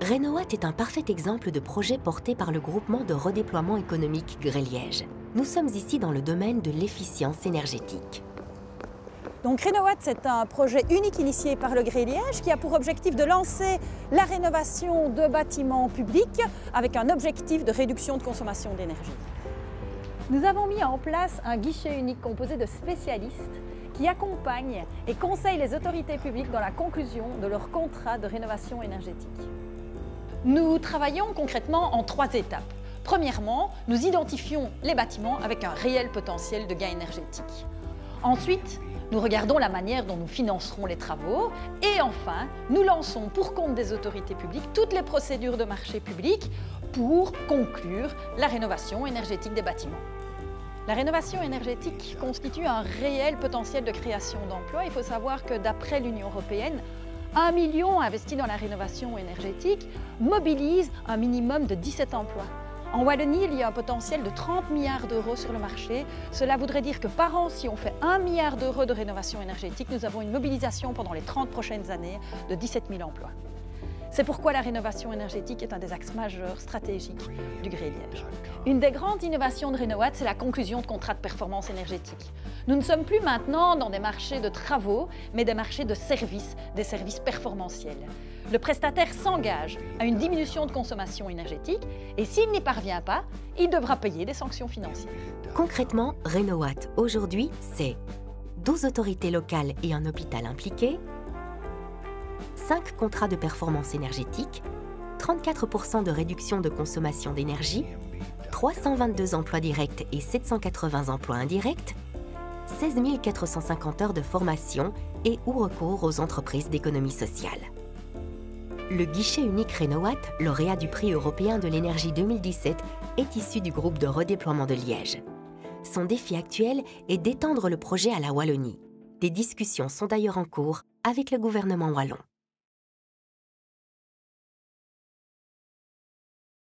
Renowatt est un parfait exemple de projet porté par le groupement de redéploiement économique Grey-Liège. Nous sommes ici dans le domaine de l'efficience énergétique. Donc Renowatt, c'est un projet unique initié par le Grey-Liège qui a pour objectif de lancer la rénovation de bâtiments publics avec un objectif de réduction de consommation d'énergie. Nous avons mis en place un guichet unique composé de spécialistes qui accompagnent et conseillent les autorités publiques dans la conclusion de leur contrat de rénovation énergétique. Nous travaillons concrètement en 3 étapes. Premièrement, nous identifions les bâtiments avec un réel potentiel de gain énergétique. Ensuite, nous regardons la manière dont nous financerons les travaux. Et enfin, nous lançons pour compte des autorités publiques toutes les procédures de marché public pour conclure la rénovation énergétique des bâtiments. La rénovation énergétique constitue un réel potentiel de création d'emplois. Il faut savoir que d'après l'Union européenne, 1 million investi dans la rénovation énergétique mobilise un minimum de 17 emplois. En Wallonie, il y a un potentiel de 30 milliards d'euros sur le marché. Cela voudrait dire que par an, si on fait 1 milliard d'euros de rénovation énergétique, nous avons une mobilisation pendant les 30 prochaines années de 17 000 emplois. C'est pourquoi la rénovation énergétique est un des axes majeurs stratégiques du Grey-Liège. Une des grandes innovations de Renowatt, c'est la conclusion de contrats de performance énergétique. Nous ne sommes plus maintenant dans des marchés de travaux, mais des marchés de services, des services performantiels. Le prestataire s'engage à une diminution de consommation énergétique et s'il n'y parvient pas, il devra payer des sanctions financières. Concrètement, Renowatt, aujourd'hui, c'est 12 autorités locales et un hôpital impliqués, 5 contrats de performance énergétique, 34% de réduction de consommation d'énergie, 322 emplois directs et 780 emplois indirects, 16 450 heures de formation et ou recours aux entreprises d'économie sociale. Le guichet unique Renowatt, lauréat du prix européen de l'énergie 2017, est issu du groupe de redéploiement de Liège. Son défi actuel est d'étendre le projet à la Wallonie. Des discussions sont d'ailleurs en cours avec le gouvernement wallon.